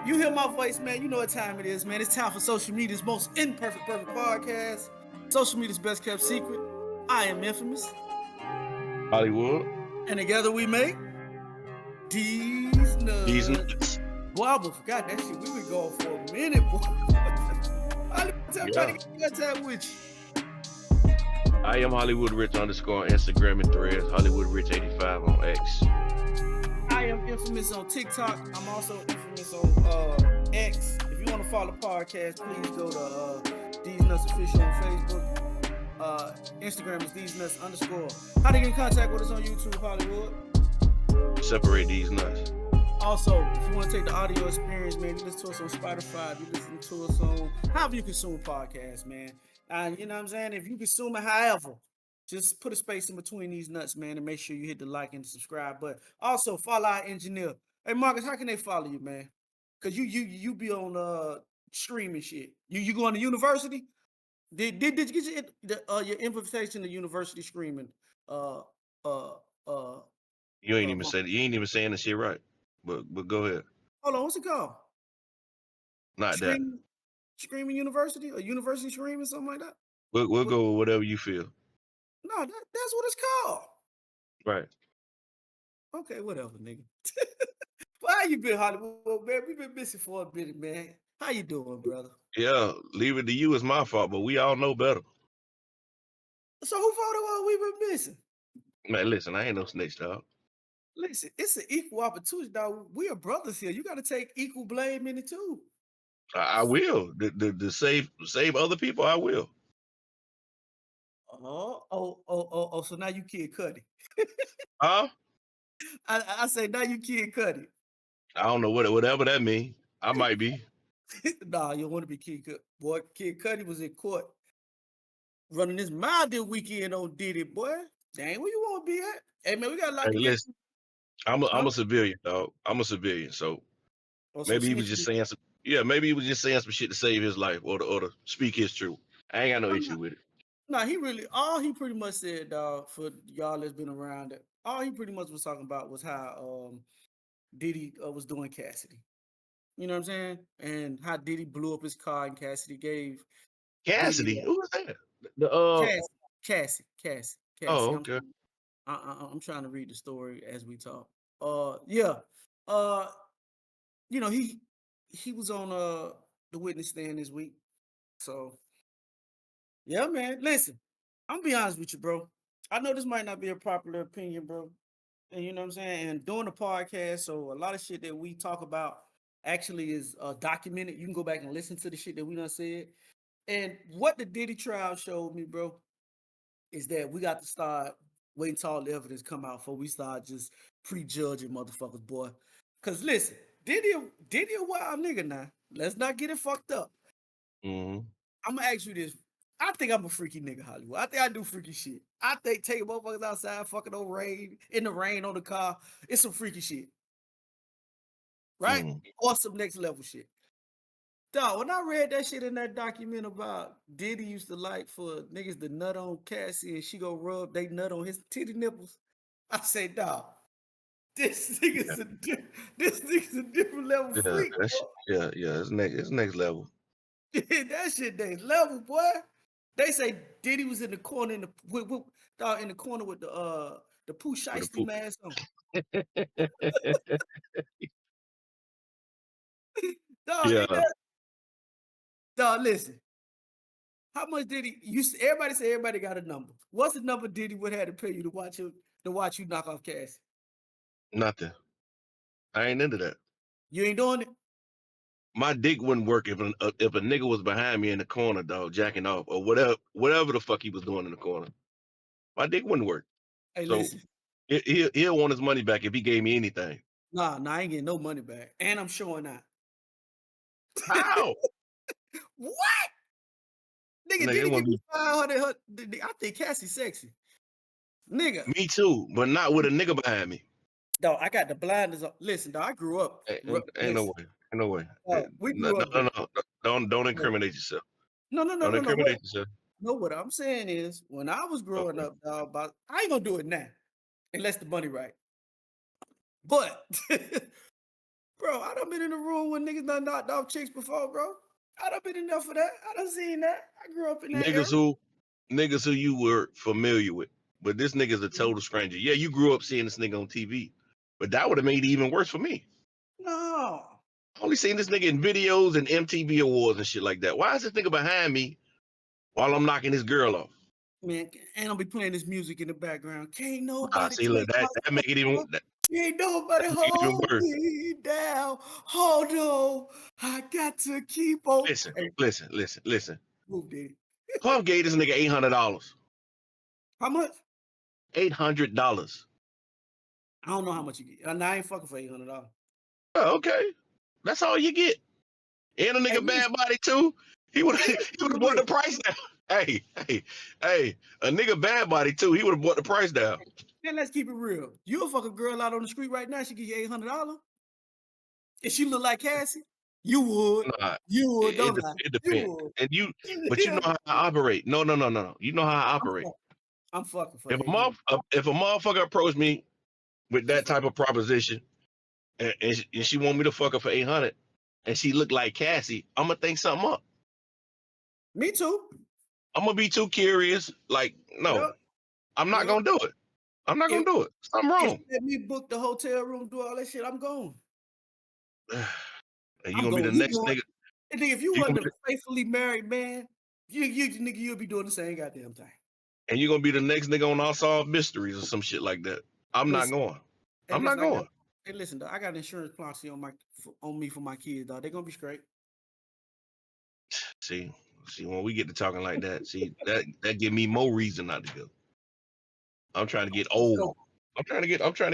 You hear my voice, man. You know what time it is, man. It's time for social media's most imperfect, perfect podcast. Social media's best kept secret. I am infamous. Hollywood. And together we make Theze These Nutz. nuts. Boy, I almost forgot that shit. We been going for a minute, boy. Hollywood, I'm trying to get in contact with you. I am Hollywood Rich _ on Instagram and Threads. Hollywood Rich 85 on X. I am infamous on TikTok. I'm also infamous on X. If you want to follow the podcast, please go to Theze Nutz Official on Facebook. Instagram is Theze Nutz _. How to get in contact with us on YouTube, Hollywood? Separate these nuts. Also, if you want to take the audio experience, man, you listen to us on Spotify, you listen to us on however you consume podcasts, man. And you know what I'm saying? If you consume it however, just put a space in between these nuts, man, and make sure you hit the like and subscribe. But also follow our engineer. Hey Marcus, how can they follow you, man? Cause you be on streaming shit. You going to university? Did you get your invitation to university streaming? You ain't even saying the shit right. But go ahead. Hold on, what's it called? Not Streaming University or University Streaming, something like that? We'll go with whatever you feel. No, that's what it's called. Right. Okay, whatever, nigga. Well, how you been, Hollywood, man? We've been missing for a minute, man. How you doing, brother? Yeah, leave it to you is my fault, but we all know better. So who fault it was we been missing? Man, listen, I ain't no snitch, dog. Listen, it's an equal opportunity, dog. We are brothers here. You got to take equal blame in it too. I will. To save other people, I will. So now you Kid Cudi. Huh? I say now you Kid Cudi. I don't know whatever that means. I might be. Nah, you want to be Kid Cudi. Boy, Kid Cudi was in court running his mouth this weekend on Diddy, boy. Dang, where you want to be at? Hey, man, we got a lot Hey, listen, I'm a civilian, dog. I'm a civilian, so maybe he was just saying some. Yeah, maybe he was just saying some shit to save his life or to speak his truth. I ain't got no issue with it. No, all he pretty much said, dog, for y'all that's been around it, all he pretty much was talking about was how Diddy was doing Cassidy. You know what I'm saying? And how Diddy blew up his car and Cassidy gave Cassidy? Who was that? Cassie. Oh, okay. I'm trying to read the story as we talk. Yeah. You know, he was on the witness stand this week. So yeah, man. Listen, I'm gonna be honest with you, bro. I know this might not be a popular opinion, bro. And you know what I'm saying? And doing a podcast, so a lot of shit that we talk about actually is documented. You can go back and listen to the shit that we done said. And what the Diddy trial showed me, bro, is that we got to start waiting till all the evidence come out before we start just prejudging motherfuckers, boy. Cause listen, Diddy a wild nigga now. Let's not get it fucked up. Mm-hmm. I'm gonna ask you this. I think I'm a freaky nigga, Hollywood. I think I do freaky shit. I think taking motherfuckers outside, fucking in the rain on the car, it's some freaky shit. Right? Or some next level shit. Dog, when I read that shit in that document about Diddy used to like for niggas to nut on Cassie and she go rub they nut on his titty nipples, I say, dog, this nigga's a different level freak. Yeah, it's next level. That shit next level, boy. They say Diddy was in the corner with the Pooh Shiesty mask on. Dog, yeah. Dog, listen. How much did everybody say everybody got a number. What's the number Diddy would have to pay you to watch you knock off Cassie? Nothing. I ain't into that. You ain't doing it? My dick wouldn't work if a nigga was behind me in the corner, dog, jacking off or whatever the fuck he was doing in the corner. My dick wouldn't work. Hey, so listen. He'll want his money back if he gave me anything. Nah, I ain't getting no money back. And I'm showing out. How? What? Nigga, Diddy give me 500. I think Cassie sexy. Nigga. Me too, but not with a nigga behind me. Dog, I got the blinders on. Listen, dog, I grew up. Ain't no way. We grew up. No. Don't incriminate yourself. No. Don't incriminate yourself. No, what I'm saying is, when I was growing up, dog, I ain't gonna do it now, unless the money right. But Bro, I done been in the room when niggas done knocked off chicks before, bro. I done been enough for that. I done seen that. I grew up in that era. Niggas who you were familiar with, but this nigga's a total stranger. Yeah, you grew up seeing this nigga on TV, but that would have made it even worse for me. No. I only seen this nigga in videos and MTV awards and shit like that. Why is this nigga behind me while I'm knocking this girl off? Man, and I'll be playing this music in the background. Can't nobody See, look, take my that make it even that Can't nobody make it even hold worse. me down. Hold on. I got to keep on. Hey, Listen. move, Diddy. Puff gave this nigga $800. How much? $800. I don't know how much you get. I ain't fucking for $800. Oh, okay, that's all you get. And a nigga Hey, bad body too. He would hey, have brought the price down. Hey, a nigga bad body too. He would have brought the price down. man, let's keep it real. You'll fuck a girl out on the street right now, she give you $800. If she look like Cassie, you would. Nah, You would, don't lie. it You depends. would. And but you know how I operate. No. You know how I operate. I'm fucking for If $800. if a motherfucker approached me with that type of proposition, and she want me to fuck her for 800, and she look like Cassie, I'm gonna think something up. Me too. I'm gonna be too curious. Like, no, Yep. I'm not Yep. gonna do it. I'm not gonna do it. Something If wrong. you let me book the hotel room, do all that shit, I'm going. And you I'm gonna be the going. You next going. nigga. And then if you You gonna wasn't be, a faithfully married man, nigga, you'll be doing the same goddamn thing. and you're gonna be the next nigga on Unsolved Mysteries or some shit like that. I'm not Listen, going. hey, I'm not listen, going. hey, listen, dog, I got an insurance policy on me for my kids, dog. They're gonna be straight. See, when we get to talking like that, that give me more reason not to go. I'm trying to get old. I'm trying to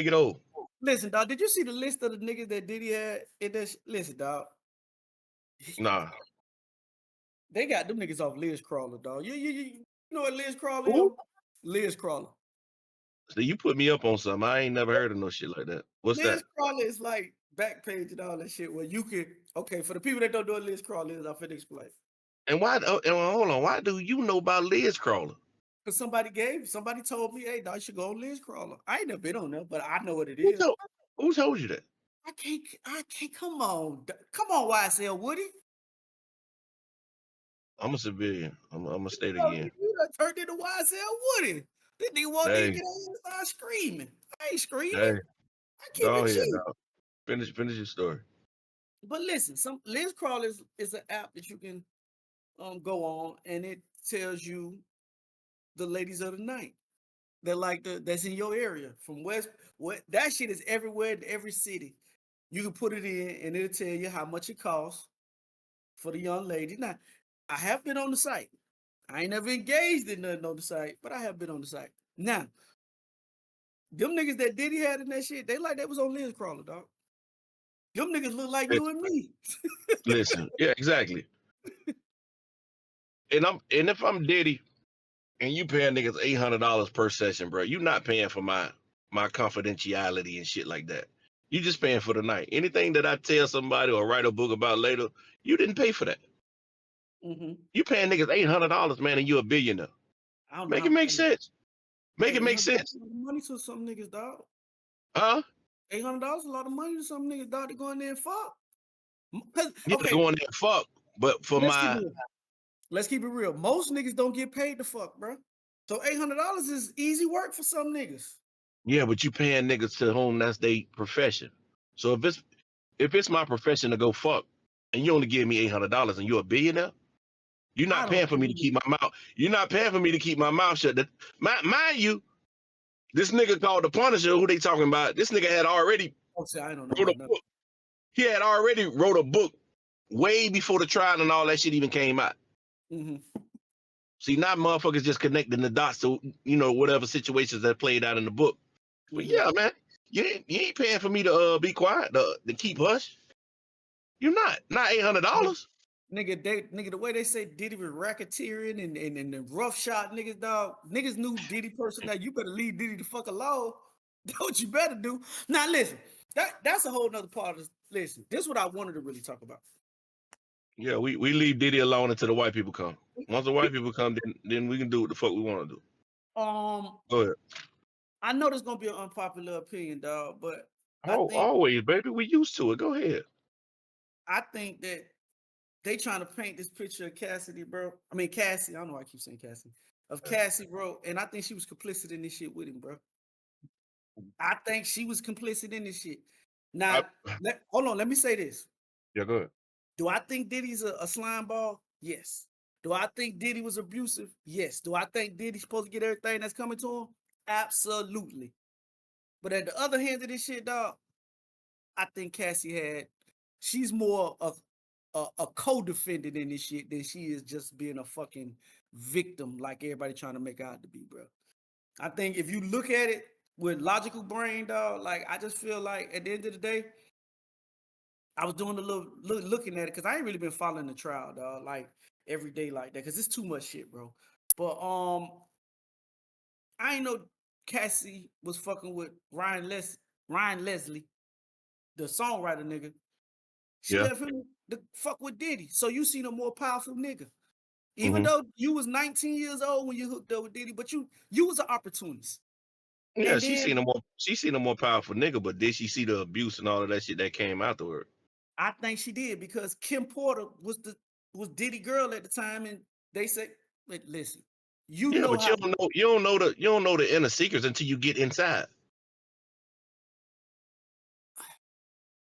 get old. Listen, dog, did you see the list of the niggas that Diddy had in this? Listen, dog. Nah. They got them niggas off Liz Crawler, dog. You know what Liz Crawler Who? is? Liz Crawler. So you put me up on something. I ain't never heard of no shit like that. What's Liz that? Crawler is like Backpage and all that shit where you can, okay, for the people that don't know what Liz Crawler is, I'm finna explain. And why? And hold on. Why do you know about Liz Crawler? Because somebody told me, hey, dog, you should go on Liz Crawler. I ain't never been on there, but I know what it is. Who told you that? I can't, come on, YSL Woody. I'm a civilian. I'm gonna state again. You done turned into YSL Woody. This nigga won't even get on and start screaming. I ain't screaming. Hey, I keep it chill. Finish your story. But listen, Liz Crawler is an app that you can go on, and it tells you the ladies of the night. They're like that's in your area from that shit is everywhere in every city. You can put it in and it'll tell you how much it costs for the young lady. Now, I have been on the site. I ain't never engaged in nothing on the site, but I have been on the site. Now, them niggas that Diddy had in that shit, they like that was on Liz Crawler, dog. Them niggas look like you and me. Listen, yeah, exactly. And if I'm Diddy and you paying niggas $800 per session, bro, you not paying for my confidentiality and shit like that. You just paying for the night. Anything that I tell somebody or write a book about later, you didn't pay for that. Mm-hmm. You paying niggas $800, man, and you a billionaire. Make it make sense. Make it make sense. Money to some niggas, dog. Huh? $800 a lot of money to some niggas, dog. To go in there and fuck. You okay. Go in there and fuck, but for let's keep it real. Most niggas don't get paid to fuck, bro. So $800 is easy work for some niggas. Yeah, but you paying niggas to whom that's their profession. So if it's my profession to go fuck, and you only give me $800 and you're a billionaire, you're not paying for me to keep my mouth. You're not paying for me to keep my mouth shut. Mind you, this nigga called the Punisher, who they talking about, this nigga had already wrote a book. He had already wrote a book way before the trial and all that shit even came out. Mm-hmm. See, now motherfuckers just connecting the dots to, whatever situations that played out in the book. But yeah, man, you ain't paying for me to be quiet, to keep hush. You're not $800. Nigga, the way they say Diddy was racketeering and the rough shot niggas, dog. Niggas knew Diddy person. Now you better leave Diddy the fuck alone. That's what you better do. Now listen, that's a whole nother part of this. Listen, this is what I wanted to really talk about. Yeah, we leave Diddy alone until the white people come. Once the white people come, then we can do what the fuck we want to do. Go ahead. I know there's gonna be an unpopular opinion, dog, but I Oh, think always, baby. We used to it. Go ahead. I think that they trying to paint this picture of Cassidy, bro. I mean Cassie. I don't know why I keep saying Cassie. Of Cassie, bro. And I think she was complicit in this shit with him, bro. I think she was complicit in this shit. I, Now, hold on. Let me say this. yeah, go ahead. Do I think Diddy's a slime ball? Yes. Do I think Diddy was abusive? Yes. Do I think Diddy's supposed to get everything that's coming to him? Absolutely. But at the other hand of this shit, dog, I think she's more of a co-defendant in this shit than she is just being a fucking victim like everybody trying to make out to be, bro. I think if you look at it with logical brain, dog, like I just feel like at the end of the day, I was doing a little looking at it because I ain't really been following the trial, dog, like every day like that, because it's too much shit, bro. But I ain't know Cassie was fucking with Ryan Leslie, the songwriter nigga. She Yeah. left him to fuck with Diddy. So you seen a more powerful nigga. Even Hmm. though you was 19 years old when you hooked up with Diddy, but you was an opportunist. Yeah, And she then seen a more powerful nigga, but did she see the abuse and all of that shit that came afterward? I think she did because Kim Porter was Diddy girl at the time, and they said, listen, you Yeah, know but how you don't know the inner secrets until you get inside.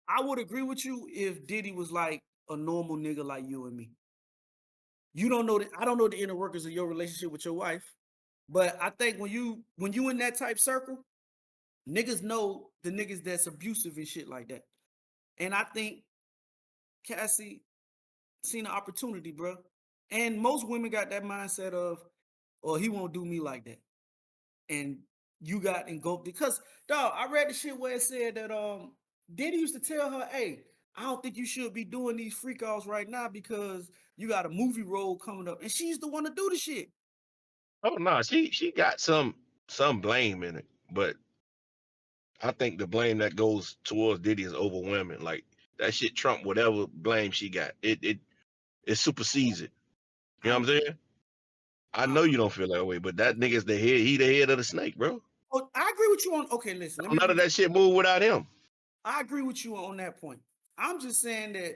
I would agree with you if Diddy was like a normal nigga like you and me. You don't know that I don't know the inner workings of your relationship with your wife, but I think when you in that type circle, niggas know the niggas that's abusive and shit like that. And I think Cassie seen an opportunity, bro. And most women got that mindset of, oh, he won't do me like that. And you got engulfed because dog, I read the shit where it said that Diddy used to tell her, hey, I don't think you should be doing these freak offs right now because you got a movie role coming up. And she's the one to do the shit. Oh no, she got some blame in it, but I think the blame that goes towards Diddy is overwhelming. Like that shit trump whatever blame she got. It supersedes it. You I know don't what I'm feel saying? I I know don't you don't feel that way, but that nigga's the head. He the head of the snake, bro. oh, I agree with you on okay, listen, let me None of be that shit move without him. I agree with you on that point. I'm just saying that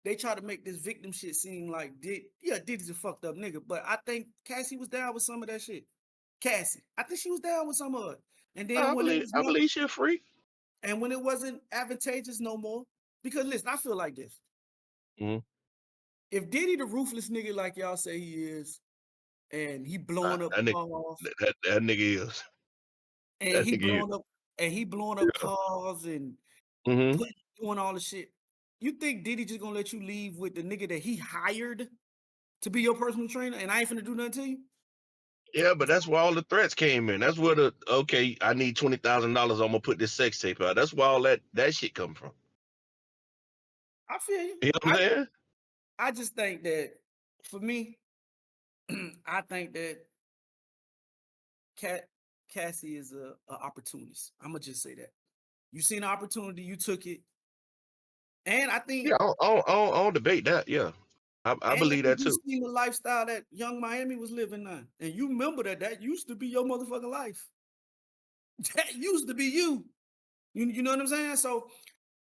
they try to make this victim shit seem like Diddy's a fucked up nigga, but I think Cassie was down with some of that shit. Cassie, I think she was down with some of it. And then when it was I no, believe she a freak. and when it wasn't advantageous no more, because listen, I feel like this. Mm-hmm. If Diddy the ruthless nigga like y'all say he is, and he blowing up That nigga, cars, that nigga is. and That he nigga is. blowing up, and he blowing up Yeah. cars and Mm-hmm. doing all the shit. You think Diddy just gonna let you leave with the nigga that he hired to be your personal trainer, and I ain't finna do nothing to you? Yeah, but that's where all the threats came in. That's where I need $20,000. I'm gonna put this sex tape out. That's where all that shit come from. I feel you. You know what I'm saying? I just think that for me, I think that Cat Cassie is a opportunist. I'm gonna just say that. You seen the opportunity, you took it, and I think, Yeah, I don't debate that. Yeah, I and I believe think that you too. seen the lifestyle that Young Miami was living now, and you remember that used to be your motherfucking life. That used to be you. You know what I'm saying? So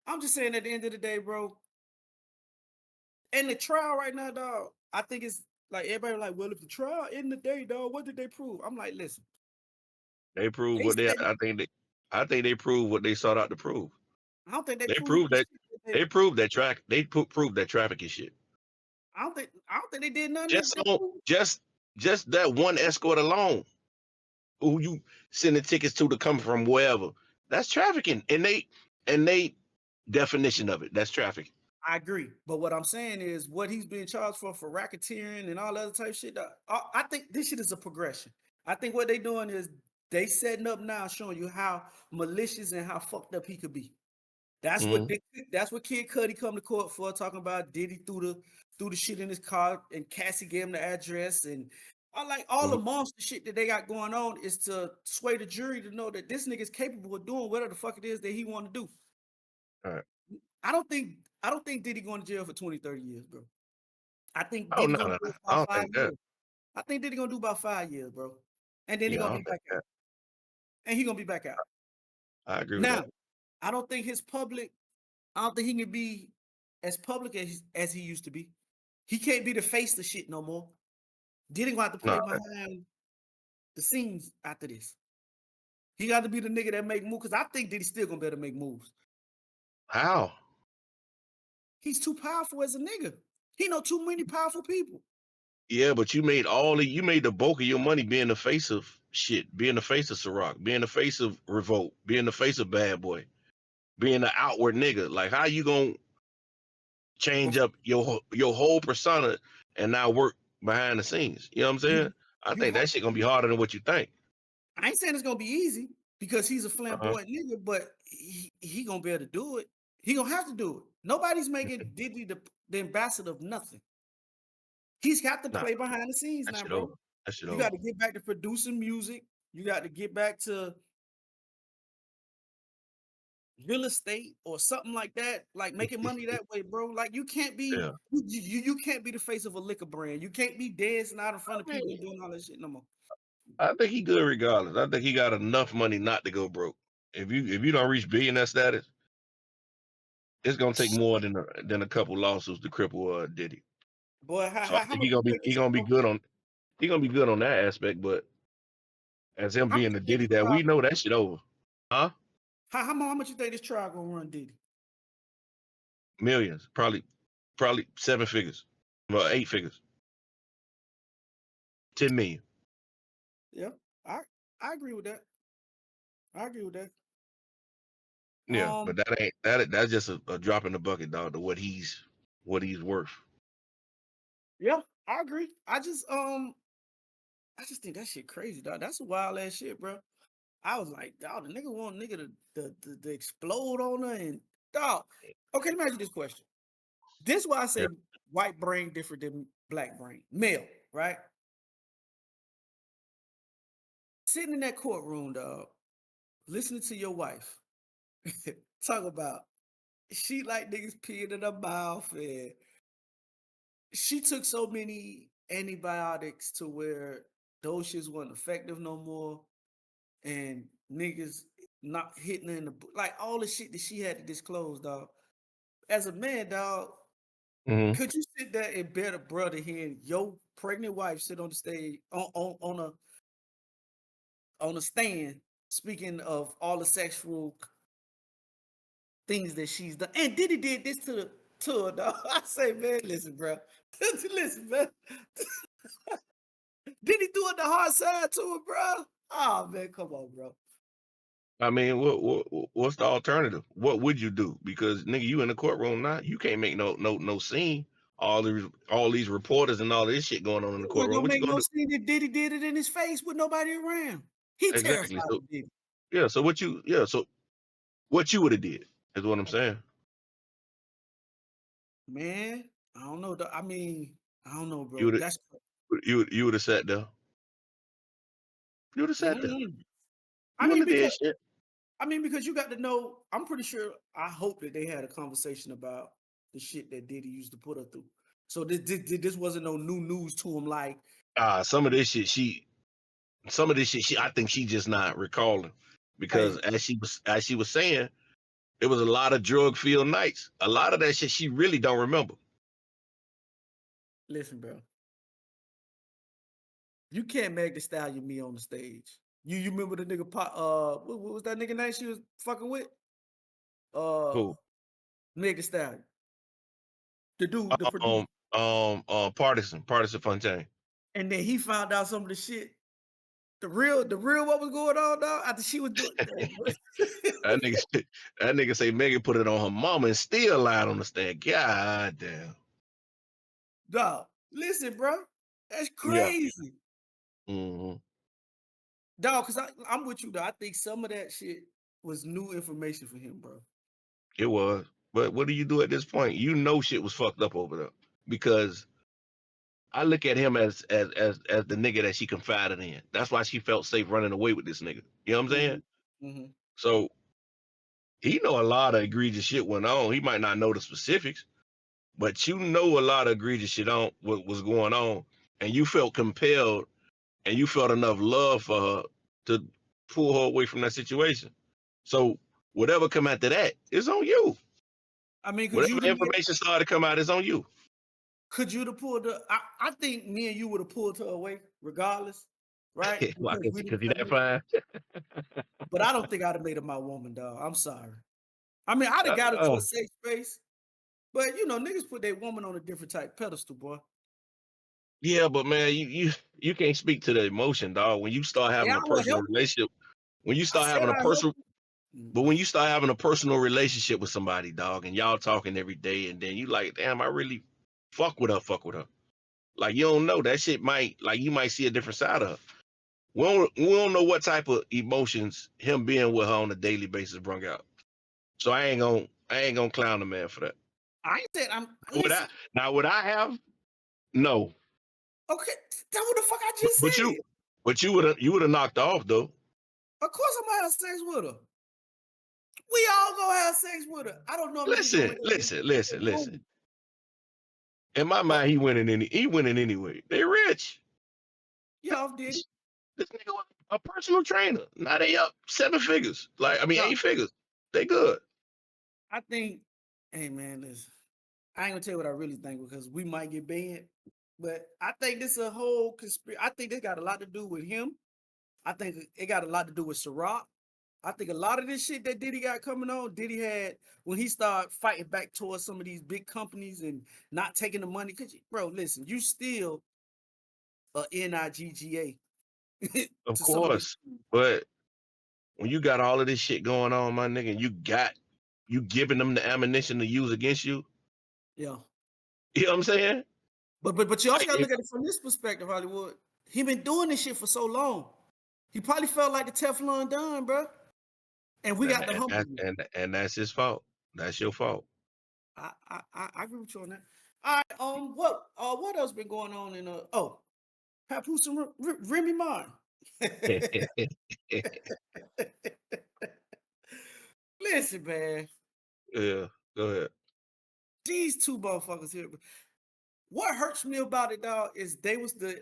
I'm just saying at the end of the day, bro. And the trial right now, dog, I think it's like everybody like, well, if the trial in the day, dog, what did they prove? I'm like, listen, They proved they what they. said I think they proved what they sought out to prove. I don't think they They proved proved the that. shit that they They proved that track. Proved that trafficking shit. I don't think they did nothing Just that on proved. just that one escort alone, who you sending tickets to come from wherever. That's trafficking, and they definition of it. That's trafficking. I agree. But what I'm saying is what he's being charged for racketeering and all that other type shit. I think this shit is a progression. I think what they doing is they setting up now, showing you how malicious and how fucked up he could be. Mm-hmm. That's what Kid Cudi come to court for, talking about Diddy threw the shit in his car and Cassie gave him the address and I like all Mm-hmm. the monster shit that they got going on is to sway the jury to know that this nigga is capable of doing whatever the fuck it is that he want to do. All right. I don't think Diddy going to jail for 20, 30 years, bro. I think Oh Diddy no, gonna no, no. do I about don't five think that. years. I think Diddy gonna do about 5 years, bro. And then he Yeah, I gonna don't be think back out. that. And he gonna be back out. I agree with Now, that. I don't think his public. I don't think he can be as public as he used to be. He can't be the face of shit no more. Diddy gonna have to play Nah, behind the scenes after this. He got to be the nigga that make moves. Cause I think Diddy still gonna better make moves. how? He's too powerful as a nigga. He know too many powerful people. Yeah, but you made the bulk of your money being the face of shit, being the face of Ciroc, being the face of Revolt, being the face of Bad Boy, being the outward nigga. Like, how you gonna change But up your whole persona and now work behind the scenes? You know what I'm saying? you, I you, think that shit gonna be harder than what you think. I ain't saying it's gonna be easy because he's a Uh-huh. flamboyant nigga, but he gonna be able to do it. He gonna have to do it. Nobody's making Diddy the ambassador of nothing. He's got to Nah, play behind the scenes that now, shit bro. over. That shit You got over. to get back to producing music. You got to get back to real estate or something like that, like making money that way, bro. Like you can't be Yeah. you can't be the face of a liquor brand. You can't be dancing out in front of I people mean, and doing all that shit no more. I think he good regardless. I think he got enough money not to go broke. If you don't reach billionaire status, it's gonna take more than a couple lawsuits to cripple Diddy. Boy, So I how think much you think he this gonna be trial? good on that aspect. But as him How much being the you think Diddy this that trial? we know, that shit over. Huh? How much you think this trial gonna run Diddy? Millions, probably 7 figures, well 8 figures, 10 million. Yeah, I I agree with that. I agree with that. Yeah, but that ain't that's just a drop in the bucket, dog. To what he's worth. Yeah, I agree. I just think that shit crazy, dog. That's a wild ass shit, bro. I was like, dog, the nigga want nigga to explode on her and dog. Okay, let me ask you this question. This is why I Yeah. say white brain different than black brain. Male, right? Sitting in that courtroom, dog, listening to your wife talk about she like niggas peeing in her mouth and she took so many antibiotics to where those shits weren't effective no more and niggas not hitting her in the like all the shit that she had to disclose, dog. As a man, dog, Hmm. could you sit there and bear the brother hearing your pregnant wife sit on the stage on a stand speaking of all the sexual things that she's done? And Diddy did this to her, dog. I say, man, listen, bro. Listen, man. Diddy do it the hard side to her, bro. Oh man, come on, bro. I mean, what's the alternative? What would you do? Because nigga, you in the courtroom now, you can't make no scene. All these reporters and all this shit going on in the It wasn't courtroom. gonna What you make gonna no do? sense if Diddy did it in his face with nobody around. He Exactly. terrified So of Diddy. yeah. So what you would have did is what I'm saying. Man, I don't know. I mean, I don't know, You bro. would That's you would have sat there. You would have sat there. mm. I You mean, wouldn't have because did shit. because you got to know. I'm pretty sure. I hope that they had a conversation about the shit that Diddy used to put her through. So this wasn't no new news to him. Like, Some of this shit I think she just not recalling because hey, as she was saying, it was a lot of drug filled nights. A lot of that shit she really don't remember. listen, bro. You can't make the stallion me on the stage. You remember the nigga? What was that nigga name she was fucking with? Uh, Who? Meg the Stallion, the dude, the producer. Partisan Fontaine. And then he found out some of the shit, the real what was going on, dog. After she was doing that, That nigga, that nigga say Megan put it on her mama and still lied on the stand. God damn. dog. Listen, bro, that's Yeah. crazy, Hmm. dog. Cause I'm with you, dog. I think some of that shit was new information for him, bro. It was. But what do you do at this point? You know shit was fucked up over there. Because I look at him as the nigga that she confided in. That's why she felt safe running away with this nigga. You know what I'm saying? Hmm. Hmm. So he know a lot of egregious shit went on. He might not know the specifics, but you know a lot of egregious shit on what was going on, and you felt compelled and you felt enough love for her to pull her away from that situation. So Whatever come after that, it's on you. I mean, Whatever information started to come out, it's on you. Could you have pulled her? I think me and you would have pulled her away regardless, right? Why? Because we Because didn't. he that fine. But I don't think I'd have made her my woman, dog. I'm sorry. I mean, I'd have got her to a safe space, but niggas put their woman on a different type pedestal, boy. Yeah, but man, you can't speak to the emotion, dog. When you start having Yeah, a I would personal help. relationship, when you I start said having a I help. personal, but when you start having a personal relationship with somebody, dog, and y'all talking every day, and then you like, damn, I really fuck with her. Like, you don't know that shit might, like, you might see a different side of her. We don't know what type of emotions him being with her on a daily basis brought out. So I ain't gonna clown the man for that. I ain't said I'm. Would I have? No. Okay, that's what the fuck I just But said. you would have knocked off though. Of course I'm gonna have sex with her. We all gonna have sex with her. I don't know if niggas gonna make Listen. In my mind, he winning anyway. They rich. Yeah, did. This nigga was a personal trainer. Now they up 7 figures. Like, I mean, 8 figures. They good. I think, hey man, listen. I ain't gonna tell you what I really think because we might get banned. But I think this is a whole conspiracy. I think this got a lot to do with him. I think it got a lot to do with Ciroc. I think a lot of this shit that Diddy got coming on, Diddy had when he started fighting back towards some of these big companies and not taking the money. Cause bro, listen, you still a NIGGA. Of To some of these. course. But when you got all of this shit going on, my nigga, and you giving them the ammunition to use against you. Yeah. You know what I'm saying? But you also gotta look at it from this perspective, Hollywood. He been doing this shit for so long. He probably felt like the Teflon Don, bro. And we got the humble. And that's his fault. That's your fault. I agree with you on that. All right, what else been going on in Papoose and Remy Ma? Listen, man. Yeah, go ahead. These two motherfuckers here. What hurts me about it, dog, is they was the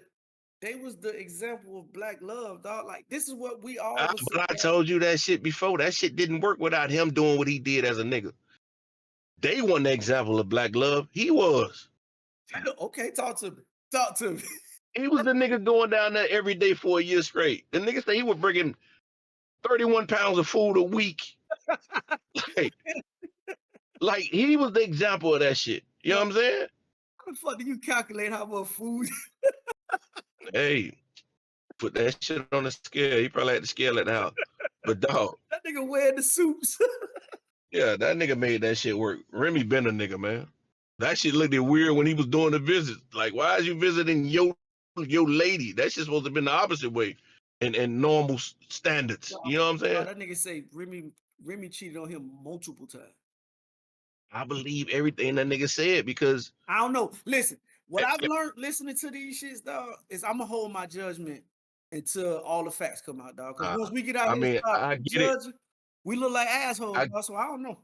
example of black love, dog. Like this is what we all was. But I told you that shit before. That shit didn't work without him doing what he did as a nigga. They wasn't the example of black love. He was. Okay, talk to me. He was the nigga going down there every day for a year straight. The nigga said he was bringing 31 pounds of food a week. like he was the example of that shit. You know what I'm saying? How the fuck do you calculate how much food? Hey, put that shit on the scale. He probably had the scale at the house. But dog. That nigga wearing the suits. Yeah, that nigga made that shit work. Remy been a nigga, man. That shit looked weird when he was doing the visits. Like, why is you visiting your lady? That shit's supposed to have been the opposite way and normal standards. You know what I'm saying? That nigga say Remy cheated on him multiple times. I believe everything that nigga said because I don't know. Listen, what I've learned listening to these shits, dog, is I'm gonna hold my judgment until all the facts come out, dog. Because once we get out here and start judging, we look like assholes, dog, so I don't know.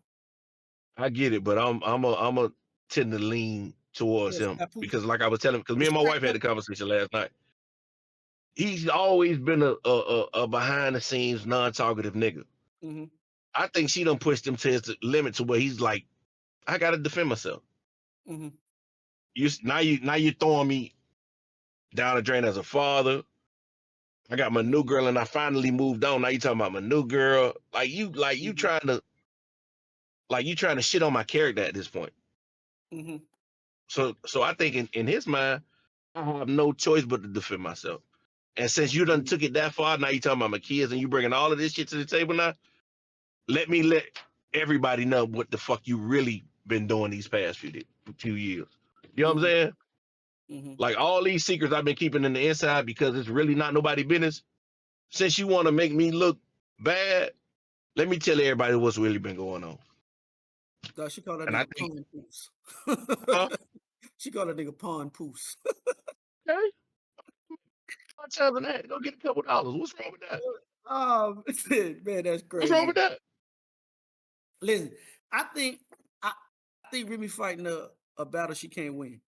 I get it, but I'm a tend to lean towards him because, like I was telling, because me and my wife had a conversation last night. He's always been a behind the scenes non-talkative nigga. Mm-hmm. I think she done pushed him to his limit to where he's like, I gotta defend myself. Mm-hmm. Now you throwing me down the drain as a father. I got my new girl and I finally moved on. Now you talking about my new girl. You trying to shit on my character at this point. Mm-hmm. So I think in his mind, I have no choice but to defend myself. And since you done took it that far, now you talking about my kids and you bringing all of this shit to the table now, let everybody know what the fuck you really been doing these past few years. You know what I'm saying? Mm-hmm. Like all these secrets I've been keeping in the inside because it's really not nobody business. Since you want to make me look bad, let me tell everybody what's really been going on. She called that and nigga Pon Poos. She called that nigga Pon Poos. Okay. What's wrong with that? Go get a couple dollars. What's wrong with that? Oh man, that's crazy. What's wrong with that? Listen, I think Remy fighting a battle she can't win.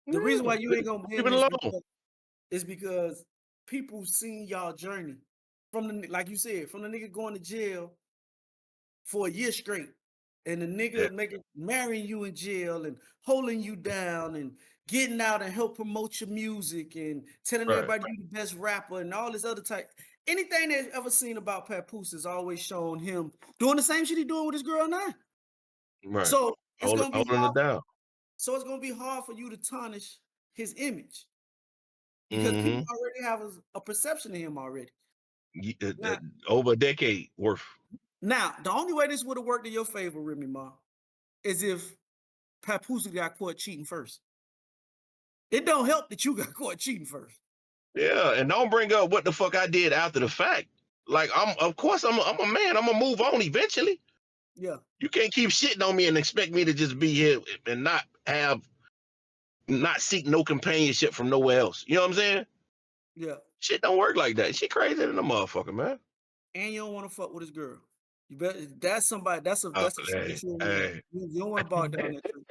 The reason why you ain't gonna win is because people seen y'all journey from like you said, from the nigga going to jail for a year straight, and the Yeah, nigga marrying you in jail and holding you down and getting out and help promote your music and telling right, everybody you the best rapper and all this other type. Anything they've ever seen about Papoose has always shown him doing the same shit he doing with his girl now. right. So it's gonna be Holding it hard. down. So it's gonna be hard for you to tarnish his image because people Mm-hmm. already have a perception of him already. Now, Over a decade worth. the only way this would have worked in your favor, Remy Ma, is if Papoose got caught cheating first. It don't help that you got caught cheating first. Yeah, and don't bring up what the fuck I did after the fact. Like of course I'm a man. I'm gonna move on eventually. Yeah, You can't keep shitting on me and expect me to just be here and not seek no companionship from nowhere else. You know what I'm saying? yeah. Shit don't work like that. Shit crazy than a motherfucker, man. And you don't want to fuck with his girl. You bet that's somebody. Oh, That's a tree hey, that you don't want to. hey, You don't want to bog down that tree.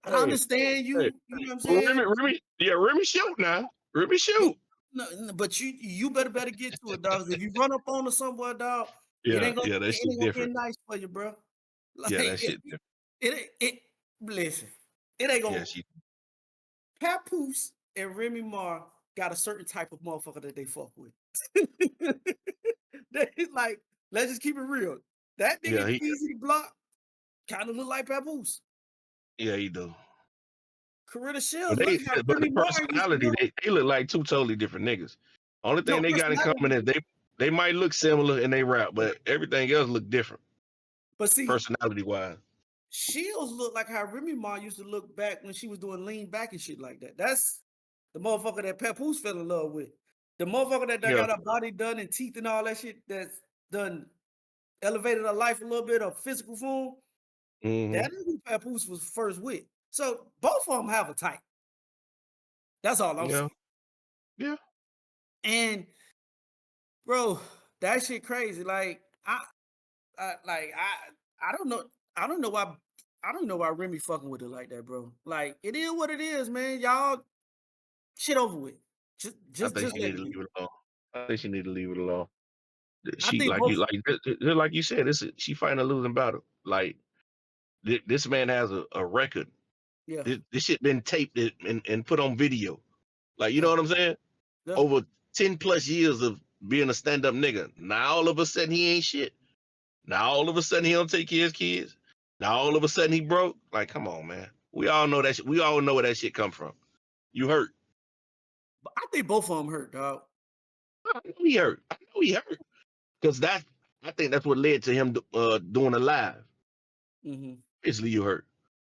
I hey, understand hey. you. You know what I'm Well, saying? Remy shoot now. Remy You, shoot. no, but you better get to it, dog. 'Cause if you run up on to somewhere, dog, Yeah, yeah, that it shit ain't gonna be different. nice for you, bro. Like Yeah, that shit different. it listen, it ain't Yeah, gonna. she. Papoose and Remy Ma got a certain type of motherfucker that they fuck with. They like, let's just keep it real. That Yeah, nigga Theze Block kind of look like Papoose. he do. Coretta But Shields look how but the Remy Ma used to personality, look. they look like two totally different niggas. Only No thing they got in common personality, is they might look similar in they rap, but everything else look different, but see, personality wise. Shields look like how Remy Ma used to look back when she was doing lean back and shit like that. That's the motherfucker that Papoose fell in love with. The motherfucker that done Yeah. got her body done and teeth and all that shit that's done elevated her life a little bit of physical form. Mm-hmm. That is who Papoose was first with. So both of them have a type. That's all I'm Yeah. saying. Yeah. And bro, that shit crazy. Like I don't know. I don't know why. I don't know why Remy fucking with it like that, bro. Like it is what it is, man. Y'all shit over with. I think Just she let need it to be. leave it alone. I think she need to leave it alone. I She think both. like you said, she fighting a losing battle. Like this man has a record. Yeah, This shit been taped and put on video. Like you know yeah, what I'm saying? yeah. Over 10 plus years of being a stand up nigga. Now all of a sudden he ain't shit. Now all of a sudden he don't take care of his kids. Now all of a sudden he broke. Like, come on, man. We all know that. We all know where that shit come from. You hurt. But I think both of them hurt, dog. I know he hurt. I know he hurt. Because I think that's what led to him doing a live. Mm-hmm. Obviously you hurt.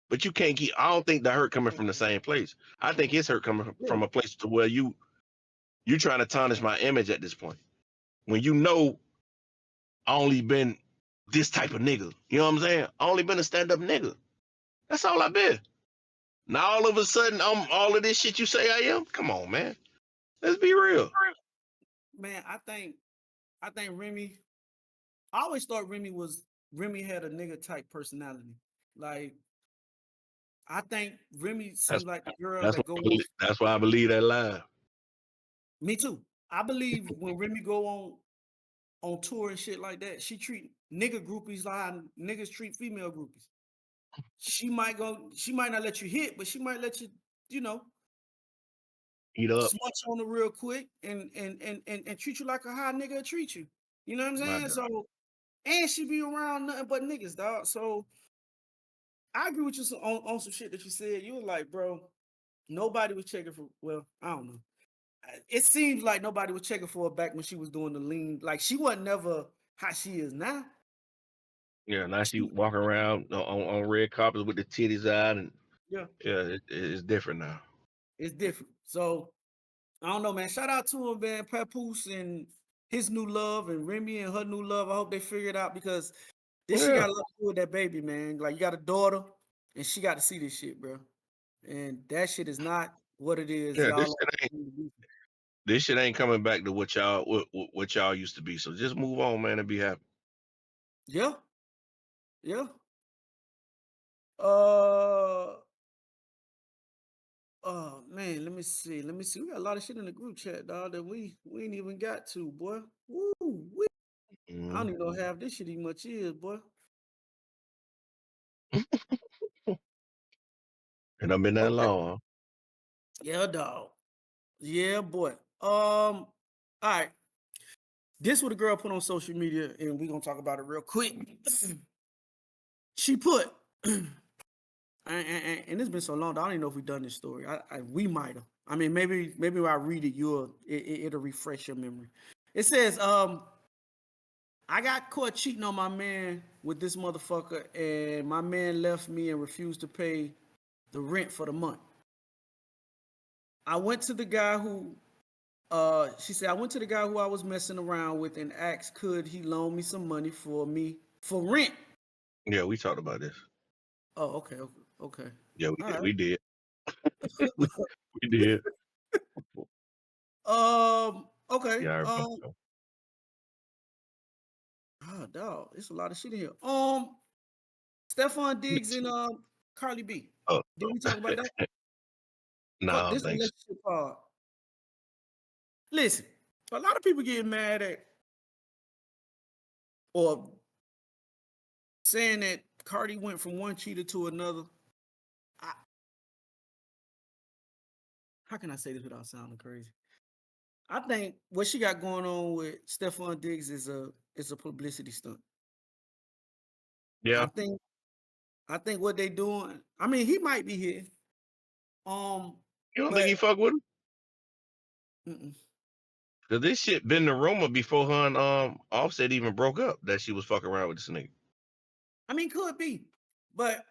But you can't keep. I don't think the hurt coming from the same place. I think his hurt coming Yeah. from a place to where you trying to tarnish my image at this point. When you know I only been this type of nigga. You know what I'm saying? I only been a stand up nigga. That's all I been. Now all of a sudden I'm all of this shit you say I am. Come on, man. Let's be real. Man, I think Remy. I always thought Remy had a nigga type personality. Like I think Remy That's seems like the girl that go on. that's why I believe that lie. Me too. I believe when Remy go on tour and shit like that, she treat nigga groupies like how niggas treat female groupies. She might not let you hit, but she might let you, you know, Eat up. smudge on it real quick and treat you like a high nigga treat you. You know what I'm My saying? God. So and she be around nothing but niggas, dog. So I agree with you on some shit that you said. You were like, bro, nobody was checking for. Well, I don't know. It seems like nobody was checking for her back when she was doing the lean. Like she wasn't never how she is now. Yeah, now she She, walking around on red carpets with the titties out and yeah, yeah, it's different now. it's different. So I don't know, man. Shout out to him, man. Papoose and his new love and Remy and her new love. I hope they figure it out because this shit Yeah. got a lot to do with that baby, man. Like you got a daughter and she got to see this shit, bro. And that shit is not what it is. Yeah, Y'all. this shit ain't coming back to what y'all used to be. So just move on, man, and be happy. Yeah, yeah. Uh oh man, let me see. Let me see. We got a lot of shit in the group chat, dog, that we ain't even got to, boy. Woo, I don't Mhm. even know half this shit even much is, boy. And I've been that Okay. long. Yeah, dog. Yeah, boy. All right. This what a girl put on social media, and we're gonna talk about it real quick. She put, and it's been so long, I don't even know if we've done this story. We might have. I mean, maybe when I read it, it'll refresh your memory. It says, I got caught cheating on my man with this motherfucker, and my man left me and refused to pay the rent for the month. I went to the guy who she said I went to the guy who I was messing around with and asked could he loan me some money for rent. Yeah, we talked about this. Oh, okay. Yeah, All right. we did. we, we did. Okay. Yeah, I remember. Oh, dog, it's a lot of shit in here. Stephon Diggs and Carly B. Oh, Did we talk about that? no, This thanks. relationship listen, a lot of people get mad at or saying that Cardi went from one cheater to another. How can I say this without sounding crazy? I think what she got going on with Stephon Diggs is a publicity stunt. I Yeah, think I think what they doing. I mean, he might be here. you don't think But he fuck with him? mm-mm. Cause this shit been the rumor before her and Offset even broke up that she was fucking around with this nigga. I mean, could be, but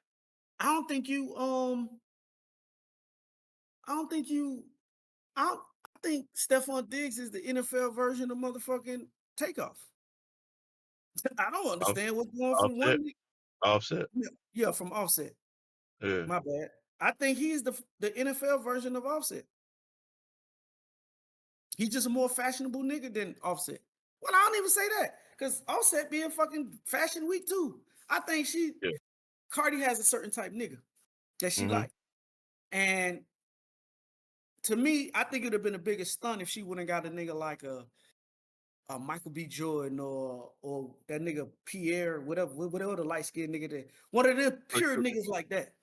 I don't think you. I don't think you. I think Stephon Diggs is the NFL version of motherfucking Takeoff. I don't Off, understand what's going from offset, one. offset. Yeah, from Offset. Yeah. My bad. I think he's the NFL version of Offset. He's just a more fashionable nigga than Offset. Well, I don't even say that because Offset being fucking fashion week too. I think Yeah. Cardi has a certain type nigga that she Mm-hmm. like, and to me, I think it'd have been a bigger stunt if she wouldn't got a nigga like a Michael B. Jordan or that nigga Pierre, whatever the light skinned nigga that one of the pure niggas like that.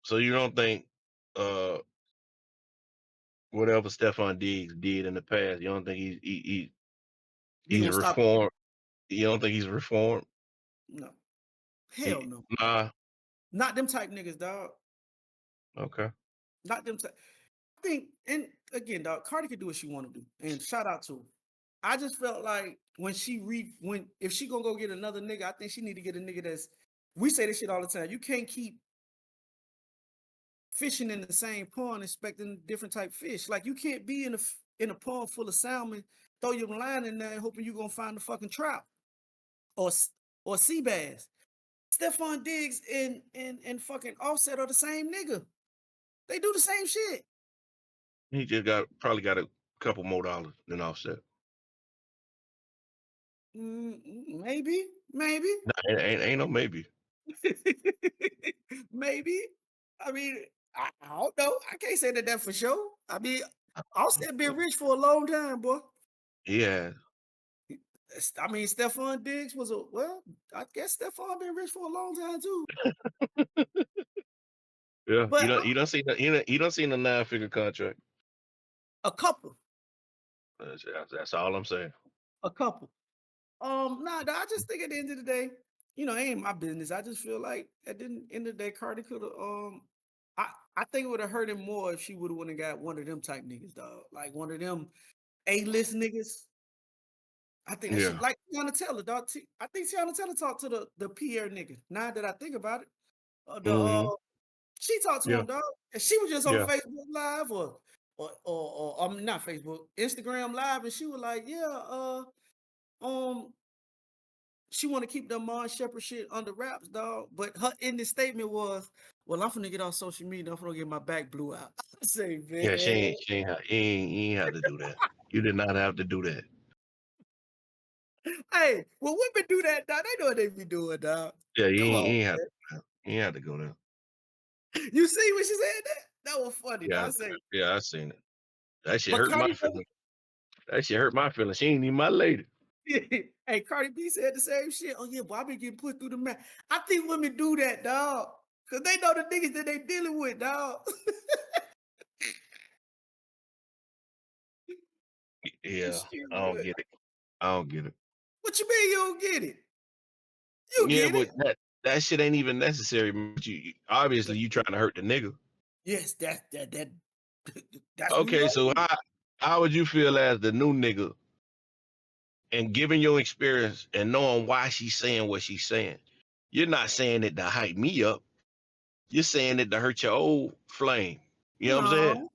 So you don't think uh whatever Stephon Diggs did in the past, you don't think You he's gonna stop? reformed? You don't think he's reformed? No, hell no, Nah. not them type niggas, dog. Okay. Not them type. I think, and again, dog, Cardi could do what she want to do, and shout out to her. I just felt like when if she gonna go get another nigga, I think she need to get a nigga that's. We say this shit all the time. You can't keep fishing in the same pond expecting different type fish. Like you can't be in a pond full of salmon, throw your line in there, hoping you're gonna find a fucking trout or sea bass. Stephon Diggs and fucking Offset are the same nigga. They do the same shit. He just probably got a couple more dollars than Offset. Maybe. Nah, ain't no maybe. Maybe. I mean, I don't know. I can't say that for sure. I mean, Offset been rich for a long time, boy. Yeah. I mean, Stephon Diggs was I guess Stephon been rich for a long time too. Yeah. But You don't see the 9-figure contract. a couple. That's all I'm saying. A couple. Nah, I just think at the end of the day, it ain't my business. I just feel like at the end of the day, Cardi could have I think it would have hurt him more if she would have went and got one of them type niggas, dog. Like one of them A-list niggas. I think that shit Yeah. like Tiana Taylor, dog. I think Tiana Taylor talked to the Pierre nigga. Now that I think about it. Mm-hmm. She talked to Yeah. him, dog. And she was just on Yeah. Facebook Live or not Facebook, Instagram Live, and she was like, yeah, um, she want to keep the Mon Shepherd shit under wraps, dog. But her ending statement was, well, I'm finna get off social media. I'm finna get my back blew out. I say, Yeah. man. You ain't have to do that. You did not have to do that. Hey, well, women do that, dog. They know what they be doing, dog. Yeah. Come on, You ain't have man. to. You ain't have to go there. You see what she said that? That was funny, dog. Yeah. I say, Yeah. I seen it. That shit but hurt my Cardi feelings. That shit hurt my feelings. She ain't even my lady. hey, Cardi B said the same shit. Oh yeah, boy, I been getting put through the mat. I think women do that, dog. Cause they know the niggas that they dealing with, dog. Yeah, Shit, I don't man. get it. I don't get it. What you mean you don't get it? You Yeah, get but it. that shit ain't even necessary. Man. Obviously you trying to hurt the nigga. Yes, that that's what we Okay, all so do. how would you feel as the new nigga and given your experience and knowing why she's saying what she's saying? You're not saying it to hype me up. You're saying it to hurt your old flame. You know what I'm saying?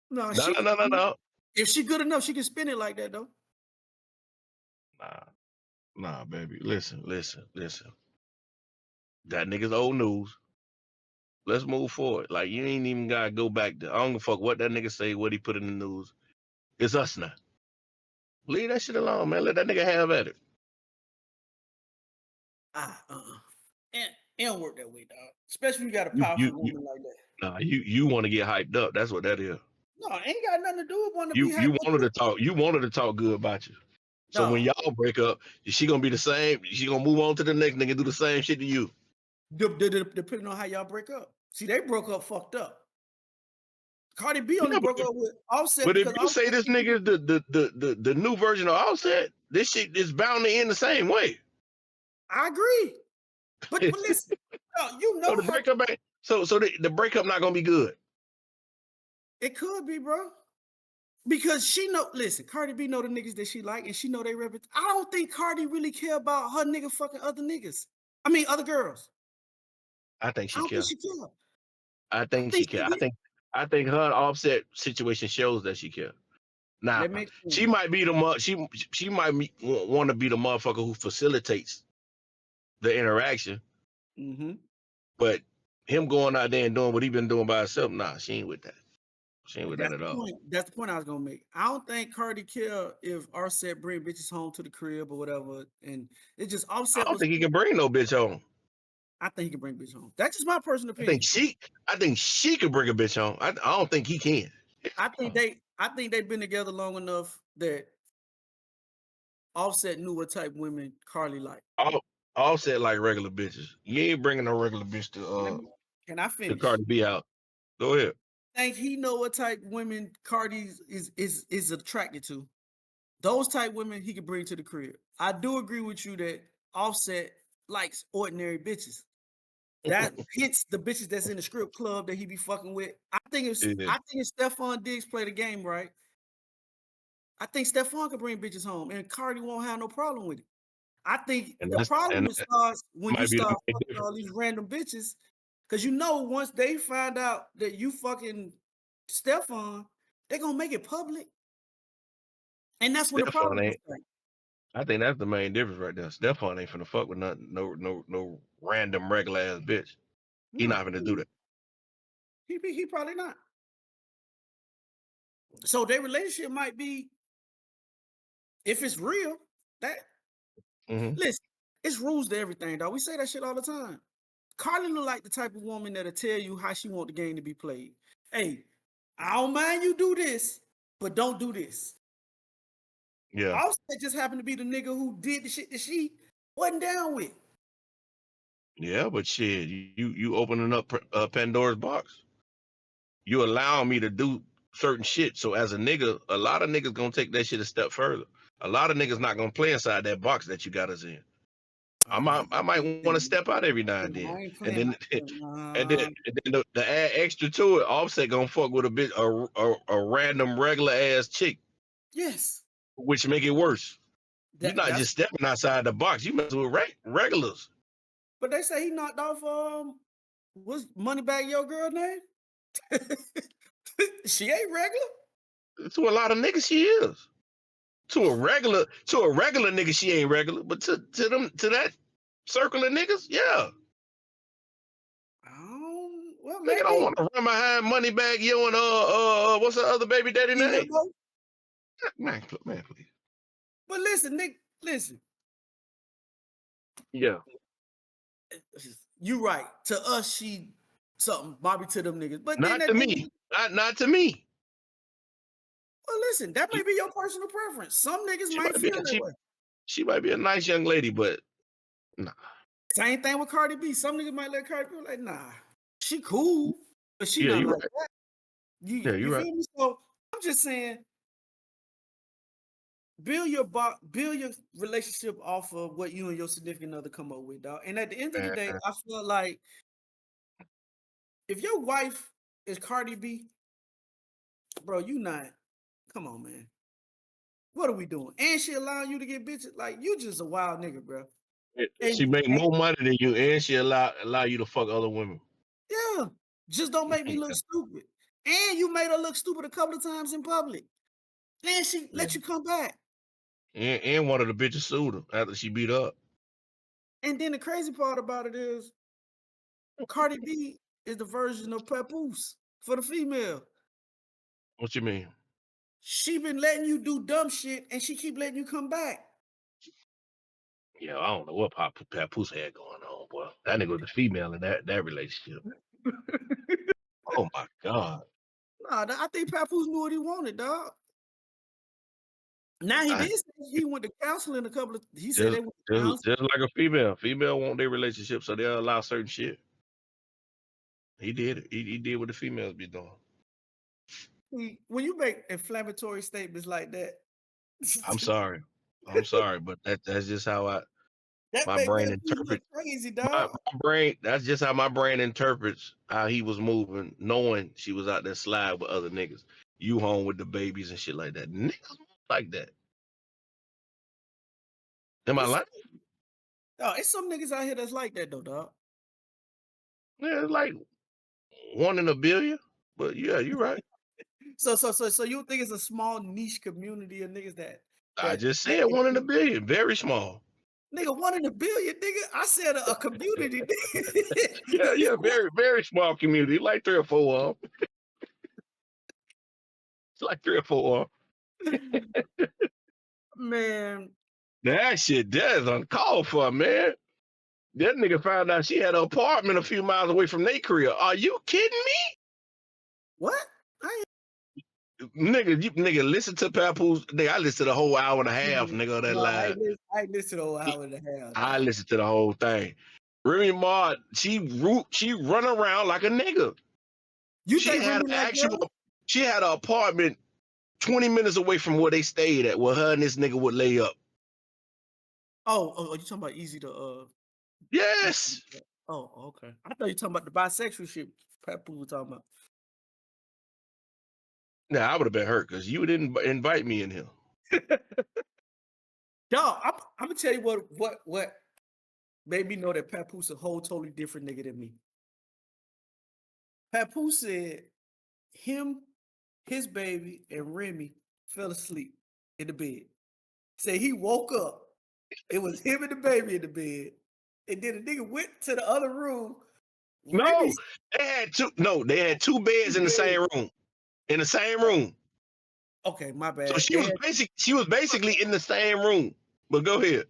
No, no, No, no, no, no, no. if she good enough, she can spin it like that though. Nah, nah, baby. Listen. That nigga's old news. Let's move forward. Like you ain't even gotta go back to. I don't give a fuck what that nigga say, what he put in the news. It's us now. Leave that shit alone, man. Let that nigga have at it. And it don't work that way, dog. Especially when you got a You, powerful you, you woman like that. nah, you want to get hyped up. That's what that is. No, it ain't got nothing to do with wanting to be You hyped. What wanted you to talk. You wanted to talk good about you. So when no, y'all break up, is she gonna be the same? She gonna move on to the next nigga and do the same shit to you? depending on how y'all break up. See, they broke up fucked up. Cardi B only Yeah, broke up with Offset but if because you say Offset. this nigga is the new version of Offset, this shit is bound to end the same way. I agree, but listen, you So know the how breakup ain't so the breakup not gonna be good. it could be, bro. Because she know, listen, Cardi B know the niggas that she like, and she know they represent. I don't think Cardi really care about her nigga fucking other niggas. I mean, other girls. I think I she don't think care. she care. I I think she think she care. be. I think her Offset situation shows that she care. Now Let me she explain. might be she might want to be the motherfucker who facilitates the interaction, Mm-hmm. but him going out there and doing what he been doing by himself, nah, she ain't with that. She ain't with that That's at the all. point. That's the point I was gonna make. I don't think Cardi care if Offset bring bitches home to the crib or whatever, and it just I Offset don't was. think he can bring no bitch home. I think he can bring bitch home. That's just my personal I think opinion. she could bring a bitch home. I don't think he can. I think they've been together long enough that Offset knew what type of women Carly liked. Offset like regular bitches. You ain't bringing no regular bitch Let me, can I to finish? Cardi B out. Go ahead. Think he know what type of women Cardi is attracted to. Those type women he could bring to the crib. I do agree with you that Offset likes ordinary bitches. That hits the bitches that's in the strip club that he be fucking with. Yeah. I think if Stephon Diggs play the game right, I think Stephon could bring bitches home, and Cardi won't have no problem with it. I think And the problem that starts when you might be the start main fucking difference. all these random bitches, because you know once they find out that you fucking Stephon, they're gonna make it public, and that's when the Stephon problem ain't. starts. I think that's the main difference right there. Stephon ain't finna fuck with nothing, no random regular ass bitch. He No, not finna do that. he probably not. So their relationship might be, if it's real, that Hmm. listen, it's rules to everything, dog. We say that shit all the time. Carly look like the type of woman that'll tell you how she want the game to be played. Hey, I don't mind you do this, but don't do this. Yeah, Offset just happened to be the nigga who did the shit that she wasn't down with. yeah, but shit, you opening up Pandora's box. You allow me to do certain shit. So as a nigga, a lot of niggas gonna take that shit a step further. A lot of niggas not gonna play inside that box that you got us in. I might want to step out every now and then, I ain't and playing then my to add extra to it, Offset gonna fuck with a random regular ass chick, yes. which make it worse. You're not That's just stepping outside the box. You mess with regulars. but they say he knocked off what's Moneybag Yo girl name? She ain't regular. To a lot of niggas, she is. To a regular nigga, she ain't regular. But to that circle of niggas, yeah. Well, Nigga don't maybe. want to run behind Moneybag Yo and what's the other baby daddy name? Man, please. But listen, Nick, listen. Yeah. You right. To us, she something Bobby to them niggas. But then Not at to the end of me. Not to me. well, listen, that may She, be your personal preference. Some niggas she might might be feel that way. she might be a nice young lady, but nah. Same thing with Cardi B. Some niggas might let Cardi B like, nah. She cool, but she Yeah, not you're like right. that. Yeah, You you're right. feel me? So I'm just saying, build your relationship off of what you and your significant other come up with, dog. And at the end of the day, Man, I feel like if your wife is Cardi B, bro, you not. Come on, man. What are we doing? And she allowing you to get bitches? Like you just a wild nigga, bro. she make And more money than you, and she allow you to fuck other women. yeah, just don't make me look stupid. And you made her look stupid a couple of times in public. And she Yeah. let you come back. And one of the bitches sued her after she beat her up. And then the crazy part about it is Cardi B is the version of Papoose for the female. What you mean? She been letting you do dumb shit and she keep letting you come back. Yeah, I don't know what Papoose had going on, boy. That nigga was the female in that relationship. Oh my god. Nah, I think Papoose knew what he wanted, dog. Now he I, did say he went to counseling a couple of. He said just, they went to just counseling. just like a female. Female want their relationship, so they'll allow certain shit. He did it. He did what the females be doing. When you make inflammatory statements like that, I'm sorry. I'm sorry, but that's just how that my make brain Papoose look interprets crazy, my dog. brain. That's just how my brain interprets how he was moving, knowing she was out there slide with other niggas. You home with the babies and shit like that. Niggas move like that. Am I It's, lying? it's some niggas out here that's like that though, dog. Yeah, it's like one in a billion. But yeah, you're right. So you think it's a small niche community of niggas I that just that said one in a billion. Very small. nigga 1 in 1 billion, nigga. I said a community, Yeah, nigga. yeah, very, very small community. Like three or four of them. It's like three or four of them. Man, That shit, that is uncalled for, man. That nigga found out she had an apartment a few miles away from their crib. Are you kidding what? I me? Nigga, listen to Papoose. Nigga, I listened to the whole hour and a half, ain't, nigga, of that no, live. I ain't listen to an hour and a half, I dog. listened to the whole thing. Remy Ma, she run around like a nigga. You She think had Remy an like actual, girls? she had an apartment 20 minutes away from where they stayed at, where her and this nigga would lay up. Oh, you talking about easy to Yes. Oh, okay. I thought you talking about the bisexual shit Papoose was talking about. Now I would have been hurt because you didn't invite me in here. Dog, I'm gonna tell you what made me know that Papoose a whole totally different nigga than me. Papoose said him, his baby, and Remy fell asleep in the bed. Say he woke up. It was him and the baby in the bed. And then the nigga went to the other room. Remy No, they had two. No, they had two beds in the bed. same room. In the same room. Okay, my So bad. They had, she was basically in the same room. But go ahead.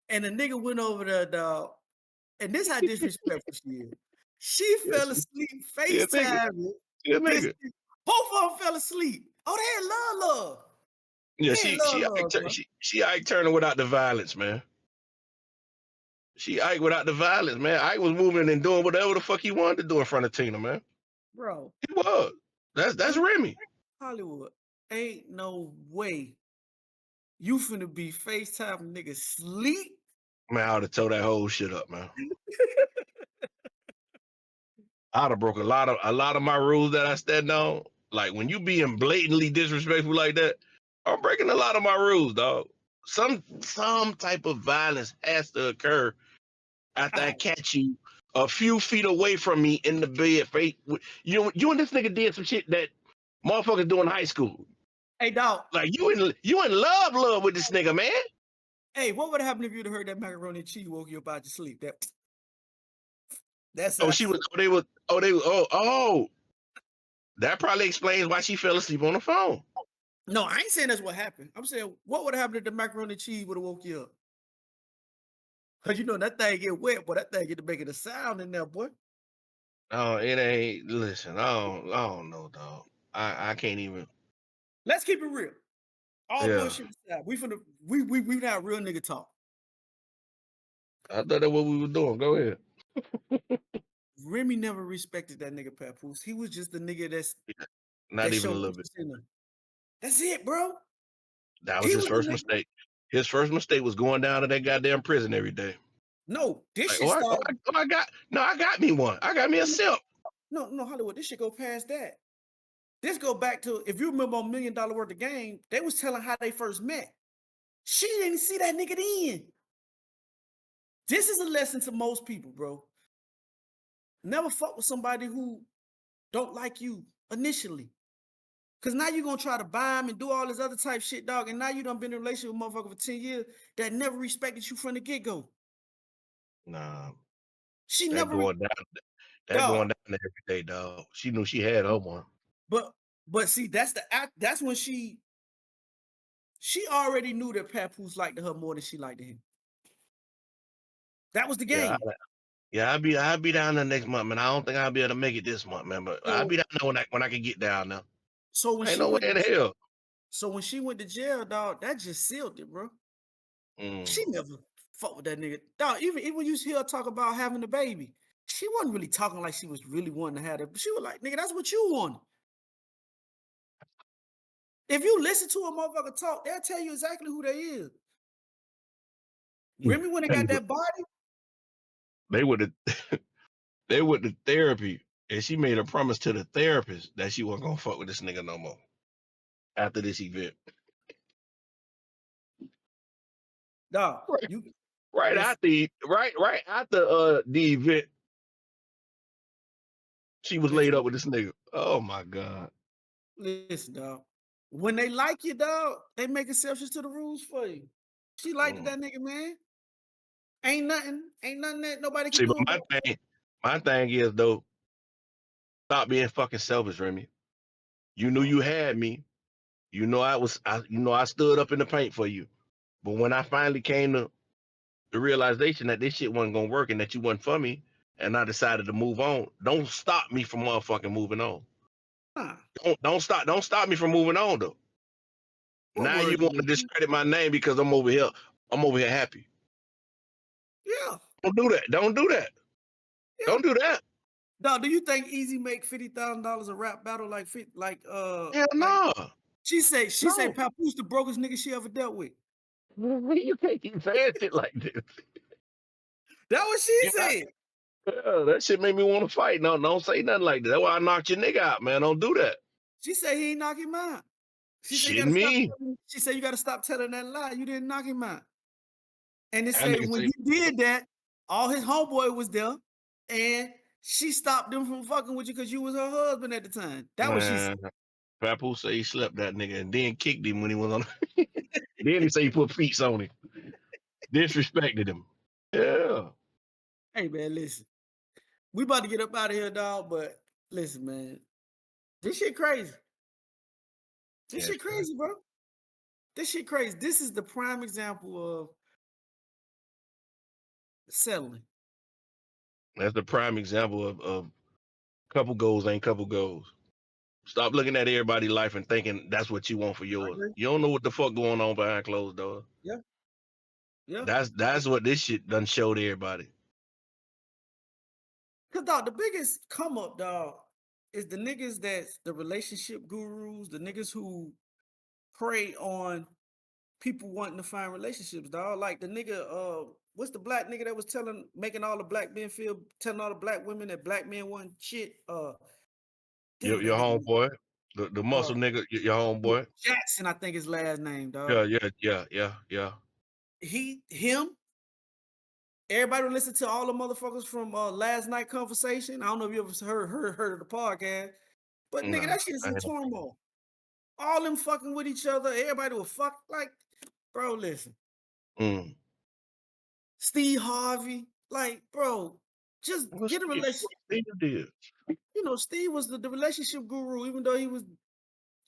and the nigga went over there, dog. And this how disrespectful she is. She Yeah, fell asleep she a nigga. FaceTiming. She a This nigga. both of them fell asleep. Oh, they had love. Yeah, They had love, bro. she Ike Turner without the violence, man. She Ike without the violence, man. Ike was moving and doing whatever the fuck he wanted to do in front of Tina, man. Bro, He was. That's in Remy. Hollywood, ain't no way you finna be FaceTime niggas sleep. Man, I would have tore that whole shit up, man. I'd have broke a lot of my rules that I stand on. Like when you being blatantly disrespectful like that, I'm breaking a lot of my rules, dog. Some type of violence has to occur after I Alright. catch you a few feet away from me in the bed. You and this nigga did some shit that motherfuckers do in high school. Hey, dog. Like you in love with this nigga, man. Hey, what would happen if you'd heard that macaroni and cheese woke you up out your sleep? That's Oh, that. she was. That probably explains why she fell asleep on the phone. No, I ain't saying that's what happened. I'm saying what would happen if the macaroni and cheese would have woke you up? Cause you know that thing get wet, but that thing get to making a sound in there, boy. Oh, it ain't. Listen, I don't know, dog. I can't even. Let's keep it real. All Yeah, bullshit aside, we not real nigga talk. I thought that's what we were doing. Go ahead. Remy never respected that nigga Papoose. He was just the nigga Not that even a showed little bit. interest in her. That's it, bro. That was He his was the first nigga. mistake. His first mistake was going down to that goddamn prison every day. No, this Like, shit started. I got me one. I got me a simp. No, Hollywood. This shit go past that. This go back to, if you remember on $1 Million Worth of Game, they was telling how they first met. She didn't see that nigga then. This is a lesson to most people, bro. Never fuck with somebody who don't like you initially. Cause now you're gonna try to buy him and do all this other type shit, dog. And now you done been in a relationship with a motherfucker for 10 years that never respected you from the get-go. Nah, She that never, going down. That dog. going down every day, dog. She knew she had her one. But see, that's the act. That's when she already knew that Papoose liked her more than she liked him. That was the Yeah, game. I'll be down there next month, man. I don't think I'll be able to make it this month, man. But I'll So be down there when I can get down there. so when Ain't she no way went in to, hell. so when she went to jail, dog, that just sealed it, bro. She Mm. never fucked with that nigga. Dog, even when you hear her talk about having the baby, she wasn't really talking like she was really wanting to have it. She was like, nigga, that's what you want. If you listen to a motherfucker talk, they'll tell you exactly who they is. Remy when they got that body, They would have they went to therapy, and she made a promise to the therapist that she wasn't gonna fuck with this nigga no more after this event. dog, Right, you right listen, after right after the event, she was laid listen, up with this nigga. Oh my god. listen, dog. When they like you, dog, they make exceptions to the rules for you. She liked Mm. that nigga, man. Ain't nothing that nobody can See, but do about it. my thing is though, stop being fucking selfish, Remy. You knew you had me. You know I stood up in the paint for you. But when I finally came to the realization that this shit wasn't gonna work and that you wasn't for me, and I decided to move on, don't stop me from motherfucking moving on. Nah, Don't stop me from moving on though. what Now you word you want to want? discredit my name because I'm over here. I'm over here happy. Yeah, Don't do that. Don't do that. yeah. Don't do that. Dog, do you think Easy make $50,000 a rap battle Hell like no. she say No. Papoose the brokest nigga she ever dealt with? You can't keep saying shit like this. That what she Yeah, said. yeah, that shit made me want to fight. No, don't say nothing like that. That's why I knocked your nigga out, man. Don't do that. She said he ain't knock him out. She said you Shit gotta stop me. telling, she said you gotta stop telling that lie. You didn't knock him out. And it That said nigga when say, you did that, all his homeboy was there, and she stopped them from fucking with you because you was her husband at the time. That what she said. man, Papoose say he slept that nigga and then kicked him when he was on. Then he say he put feet on him. Disrespected him. Yeah. Hey man, listen. We about to get up out of here, dog. But listen, man, this shit crazy. This Yes, shit crazy, bro. This shit crazy. This is the prime example of settling. that's the prime example of couple goals ain't couple goals. Stop looking at everybody's life and thinking that's what you want for I yours. agree. You don't know what the fuck going on behind closed doors. Yeah, yeah. That's what this shit done showed everybody. Cause dog, the biggest come up, dog, is the niggas that's the relationship gurus, the niggas who prey on people wanting to find relationships, dog. Like the nigga, what's the black nigga that was making all the black men feel, telling all the black women that black men want shit? Damn that Your nigga name. homeboy, the muscle nigga, your homeboy. Jackson, I think his last name, dog. Yeah. Him. Everybody listen to all the motherfuckers from last night conversation. I don't know if you ever heard of the podcast, but nigga, Nah, that shit is I in ain't- turmoil. All them fucking with each other. Everybody will fuck like, bro. Listen, mm. Steve Harvey, like, bro, just What's get a the relationship. did? Steve was the relationship guru, even though he was.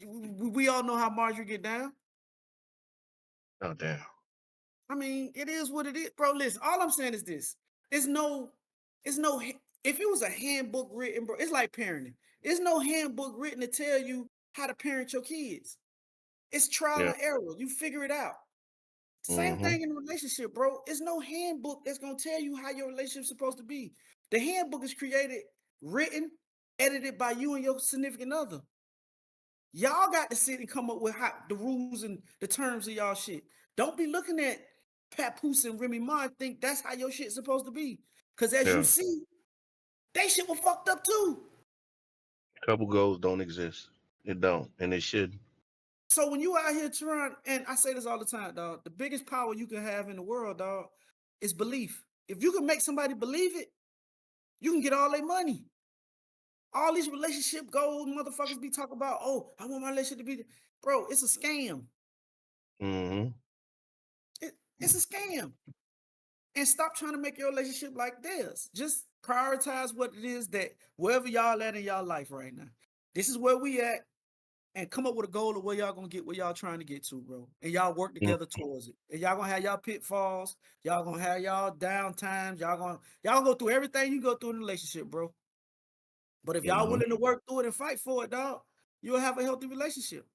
We all know how Marjorie get down. Oh damn. I mean, it is what it is, bro. Listen, all I'm saying is this: it's no. If it was a handbook written, bro, it's like parenting. There's no handbook written to tell you how to parent your kids. It's trial Yeah. and error. You figure it out. Same Mm-hmm. thing in a relationship, bro. It's no handbook that's gonna tell you how your relationship's supposed to be. The handbook is created, written, edited by you and your significant other. Y'all got to sit and come up with the rules and the terms of y'all shit. Don't be looking at Papoose and Remy Ma and think that's how your shit's supposed to be. Because as you see, they shit was fucked up too. Couple goals don't exist. It don't, and it should. So when you out here trying, and I say this all the time, dog, the biggest power you can have in the world, dog, is belief. If you can make somebody believe it, you can get all their money. All these relationship goals, motherfuckers be talking about, oh, I want my relationship to be, bro, it's a scam. Mm-hmm. It's a scam. And stop trying to make your relationship like theirs. Just prioritize what it is that wherever y'all at in y'all life right now. This is where we at. And come up with a goal of where y'all gonna get where y'all trying to get to, bro. And y'all work together towards it. And y'all gonna have y'all pitfalls. Y'all gonna have y'all down times. Y'all gonna go through everything you go through in a relationship, bro. But if y'all willing to work through it and fight for it, dog, you'll have a healthy relationship.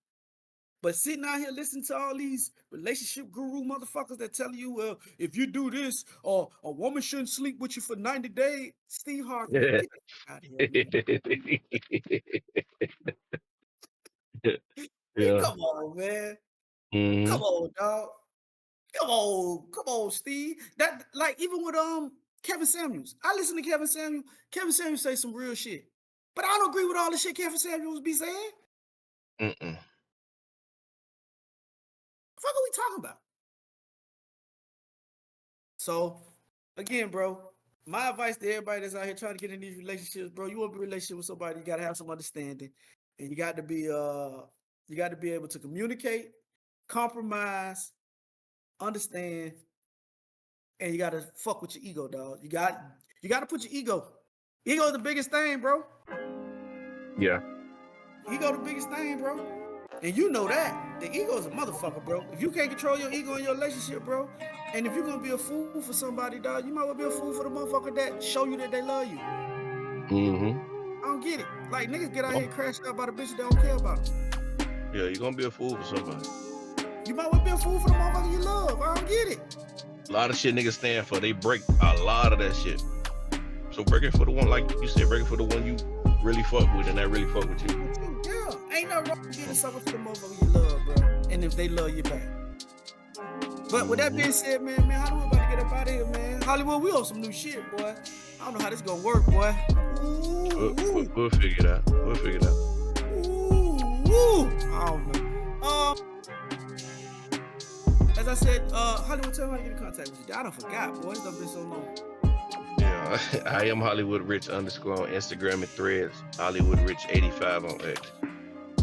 But sitting out here listening to all these relationship guru motherfuckers that tell you, well, if you do this, or a woman shouldn't sleep with you for 90 days, Steve Harvey, get out of here, man. Come on, man. Come on, dog. Come on, Steve. That like even with Kevin Samuels. I listen to Kevin Samuels. Kevin Samuels say some real shit. But I don't agree with all the shit Kevin Samuels be saying. What the fuck are we talking about? So, again, bro, my advice to everybody that's out here trying to get in these relationships, bro, you want to be in a relationship with somebody, you gotta have some understanding. And you got to be able to communicate, compromise, understand, and you gotta fuck with your ego, dog. You gotta put your ego. Ego is the biggest thing, bro. Yeah. Ego the biggest thing, bro. And you know that. The ego is a motherfucker, bro. If you can't control your ego in your relationship, bro, and if you're gonna be a fool for somebody, dog, you might well be a fool for the motherfucker that show you that they love you. I don't get it. Like, niggas get out here and crash out by the bitch that don't care about them. Yeah, you're gonna be a fool for somebody. You might well be a fool for the motherfucker you love. I don't get it. A lot of shit niggas stand for, they break a lot of that shit. So break it for the one, like you said, break it for the one you really fuck with and that really fuck with you. Yeah, ain't nothing wrong with getting something for the motherfucker you love, bro. And if they love you back. But with that being said, man, how do we about to get up out of here, man? Hollywood, we on some new shit, boy. I don't know how this gonna work, boy. We'll figure it out. We'll figure it out. I don't know. As I said, Hollywood, tell me how to get in contact with you. I done forgot, boy. It's done been so long. Yeah, I am Hollywood Rich _ on Instagram and Threads. Hollywood Rich 85 on X.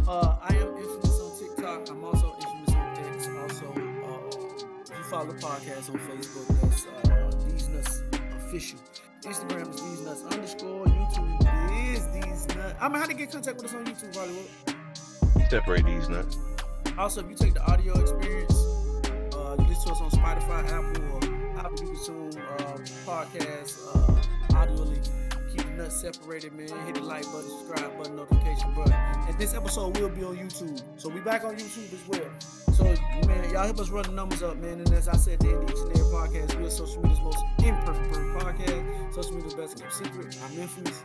I am infamous on TikTok. I'm also infamous on X. Also, if you follow the podcast on Facebook, that's Theze Nutz Official. Instagram is Theze Nutz _ YouTube is Theze Nutz. I mean, how to get in contact with us on YouTube, Hollywood? Separate Theze Nutz. Also, if you take the audio experience, you listen to us on Spotify, Apple, or however you consume podcasts audibly. Keep the nuts separated, man. Hit the like button, subscribe button, notification button. And this episode will be on YouTube. So we back on YouTube as well. So, man, y'all help us run the numbers up, man. And as I said at the end of each and every podcast, we're social media's most imperfect podcast. Social media's best kept secret. I'm infamous.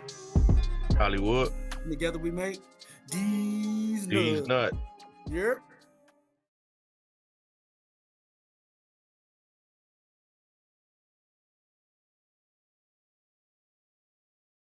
Hollywood. Together we make Theze Nutz. Theze Nutz. Yep.